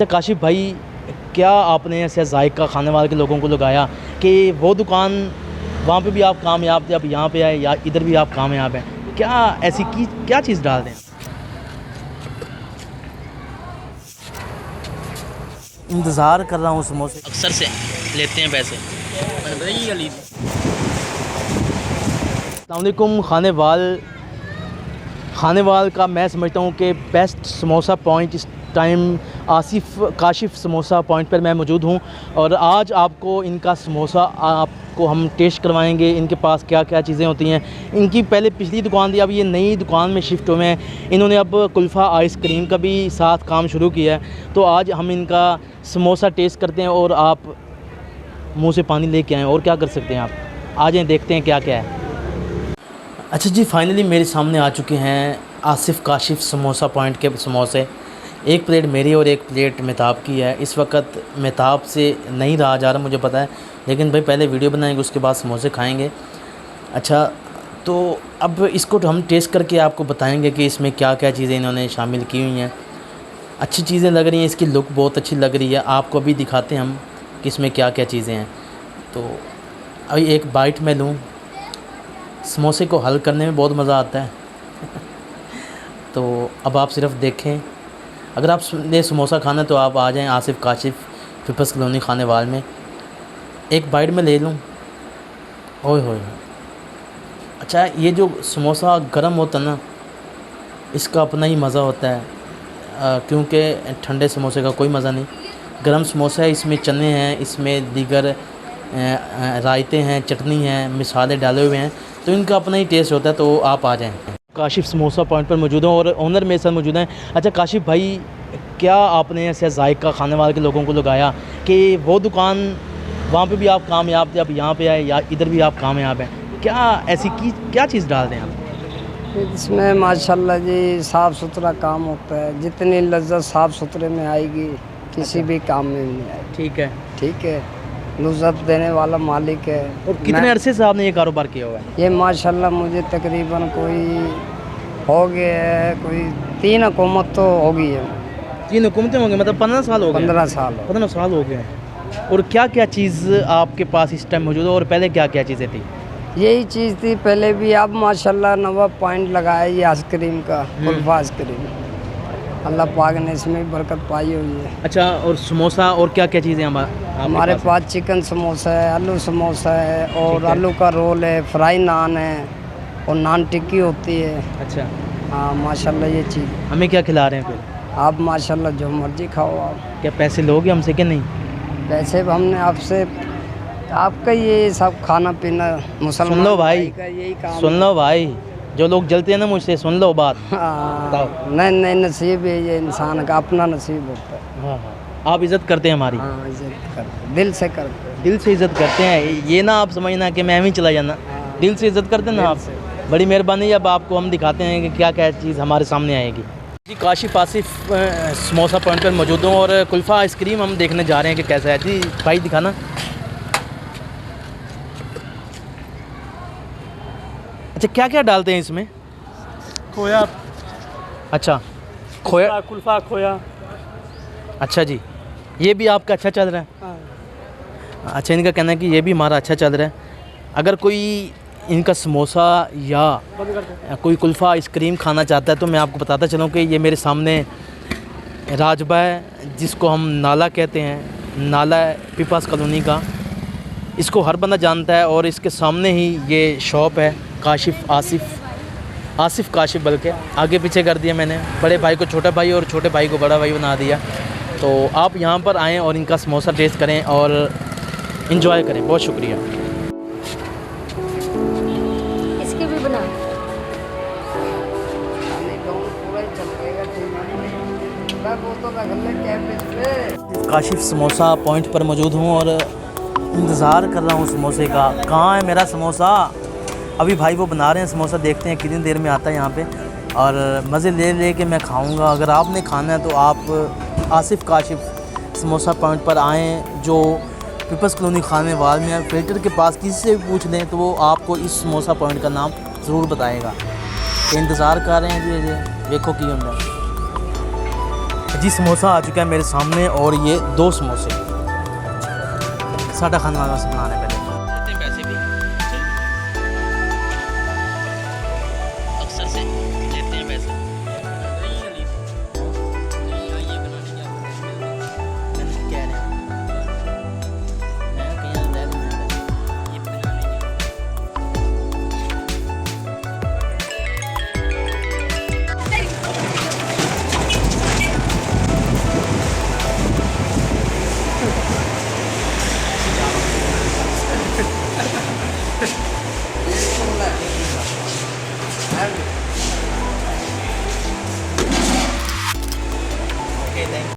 काशिफ भाई, क्या आपने ऐसे जायका खाने वाले के लोगों को लगाया कि वो दुकान वहाँ पे भी आप कामयाब थे, अब यहाँ पे आए या इधर भी आप कामयाब हैं? क्या ऐसी की क्या चीज़ डाल दें? इंतज़ार कर रहा हूँ समोसे। अक्सर से लेते हैं पैसे। अस्सलाम वालेकुम। खाने वाल का मैं समझता हूँ कि बेस्ट समोसा पॉइंट इस टाइम काशिफ समोसा पॉइंट पर मैं मौजूद हूँ और आज आपको इनका समोसा आपको हम टेस्ट करवाएंगे। इनके पास क्या क्या चीज़ें होती हैं। इनकी पहले पिछली दुकान थी, अब ये नई दुकान में शिफ्ट हुए हैं। इन्होंने अब कुल्फ़ा आइसक्रीम का भी साथ काम शुरू किया है। तो आज हम इनका समोसा टेस्ट करते हैं और आप मुँह से पानी लेके आएँ। और क्या कर सकते हैं, आप आ जाएँ, देखते हैं क्या क्या है। अच्छा जी, फाइनली मेरे सामने आ चुके हैं आसिफ काशिफ समोसा पॉइंट के समोसे। एक प्लेट मेरी और एक प्लेट मेहताब की है। इस वक्त मेहताब से नहीं रहा जा रहा, मुझे पता है, लेकिन भाई पहले वीडियो बनाएंगे, उसके बाद समोसे खाएंगे। अच्छा, तो अब इसको तो हम टेस्ट करके आपको बताएंगे कि इसमें क्या क्या चीज़ें इन्होंने शामिल की हुई हैं। अच्छी चीज़ें लग रही हैं, इसकी लुक बहुत अच्छी लग रही है। आपको अभी दिखाते हैं हम कि इसमें क्या क्या चीज़ें हैं। तो अभी एक बाइट मैं लूँ। समोसे को हल करने में बहुत मज़ा आता है। तो अब आप सिर्फ देखें। अगर आप ने समोसा खाना तो आप आ जाएं आसिफ काशिफ पीपल्स कॉलोनी खाने वाल में। एक बाइट में ले लूँ। ओए होए। अच्छा, ये जो समोसा गर्म होता है ना, इसका अपना ही मज़ा होता है, क्योंकि ठंडे समोसे का कोई मज़ा नहीं। गर्म समोसा है, इसमें चने हैं, इसमें दीगर रायते हैं, चटनी है, मसाले डाले हुए हैं, तो इनका अपना ही टेस्ट होता है। तो आप आ जाएं। काशिफ समोसा पॉइंट पर मौजूद हूँ और ओनर मेरे साथ मौजूद हैं। अच्छा काशिफ भाई, क्या आपने ऐसे जायका खाने वाले के लोगों को लगाया कि वो दुकान वहाँ पे भी आप कामयाब थे, अब यहाँ पे आए या इधर भी आप कामयाब हैं? क्या ऐसी की क्या चीज़ डाल दें आप? इसमें माशाल्लाह जी साफ़ सुथरा काम होता है। जितनी लज्जत साफ़ सुथरे में आएगी किसी भी काम में नहीं आएगी। ठीक है, लज्जत देने वाला मालिक है। और कितने अरसे से आपने ये कारोबार किया हुआ है? ये माशाल्लाह मुझे तकरीबन कोई हो गया है, कोई 3 हुकूमत तो हो गई है। 3 हुकूमतें होंगी, मतलब 15 साल हो गए? 15 साल 15 साल हो गए। और क्या क्या चीज़ आपके पास इस टाइम मौजूद है और पहले क्या क्या चीज़ें थी? यही चीज़ थी पहले भी। अब माशाल्लाह नवा पॉइंट लगाया ये आइसक्रीम का, कुल्फा आइसक्रीम। अल्लाह पाक ने इसमें भी बरकत पाई हुई है। अच्छा, और समोसा और क्या क्या चीज़ें हमारे पास चिकन समोसा है, आलू समोसा है और आलू का रोल है, फ्राई नान है और नान टिक्की होती है। अच्छा, हाँ माशाल्लाह ये चीज़। हमें क्या खिला रहे हैं फिर? आप माशाल्लाह जो मर्जी खाओ आप। क्या पैसे लोगे हमसे कि नहीं? वैसे हमने आपसे आपका ये सब खाना पीना मुसलमान सुन लो भाई, का यही काम सुन लो भाई, जो लोग जलते हैं ना मुझसे, सुन लो बात। हाँ, नहीं नसीब है, ये इंसान का अपना नसीब होता है। हाँ, आप इज़्ज़त करते हैं हमारी? हाँ इज्जत करते, दिल से करते। दिल से इज़्ज़त करते हैं, ये ना आप समझना कि मैं ही चला जाना। दिल से इज़्ज़त करते हैं ना आप। बड़ी मेहरबानी। अब आपको हम दिखाते हैं कि क्या क्या चीज़ हमारे सामने आएगी। जी, काशिफ आसिफ समोसा पॉइंट पर मौजूद हूँ और कुल्फ़ा आइसक्रीम हम देखने जा रहे हैं कि कैसा है। जी भाई दिखाना। अच्छा, क्या क्या डालते हैं इसमें? खोया। अच्छा, खोया, कुल्फा खोया। अच्छा जी, ये भी आपका अच्छा चल रहा है? हाँ। अच्छा, इनका कहना है कि ये भी हमारा अच्छा चल रहा है। अगर कोई इनका समोसा या कोई कुल्फ़ा आइसक्रीम खाना चाहता है तो मैं आपको बताता चलूँ कि ये मेरे सामने राजबा है, जिसको हम नाला कहते हैं। नाला है पीपल्स कॉलोनी का, इसको हर बंदा जानता है। और इसके सामने ही ये शॉप है काशिफ आसिफ काशिफ, बल्कि आगे पीछे कर दिया मैंने। बड़े भाई को छोटा भाई और छोटे भाई को बड़ा भाई बना दिया। तो आप यहाँ पर आएँ और इनका समोसा टेस्ट करें और इन्जॉय करें। बहुत शुक्रिया। इसके भी बना काशिफ समोसा पॉइंट पर मौजूद हूँ और इंतज़ार कर रहा हूँ समोसे का। कहाँ है मेरा समोसा? अभी भाई वो बना रहे हैं समोसा, देखते हैं कितनी देर में आता है यहाँ पे और मज़े ले के मैं खाऊँगा। अगर आपने खाना है तो आप आसिफ काशिफ समोसा पॉइंट पर आएँ, जो पीपल्स कॉलोनी खाने वाल में है। फिल्टर के पास किसी से भी पूछ लें तो वो आपको इस समोसा पॉइंट का नाम ज़रूर बताएगा। तो इंतज़ार कर रहे हैं जी, देखो की होंगे। जी समोसा आ चुका है मेरे सामने और ये 2 समोसे सादा खाने वाला से बनाने पहले देते हैं पैसे भी अक्सर से लेते हैं पैसे है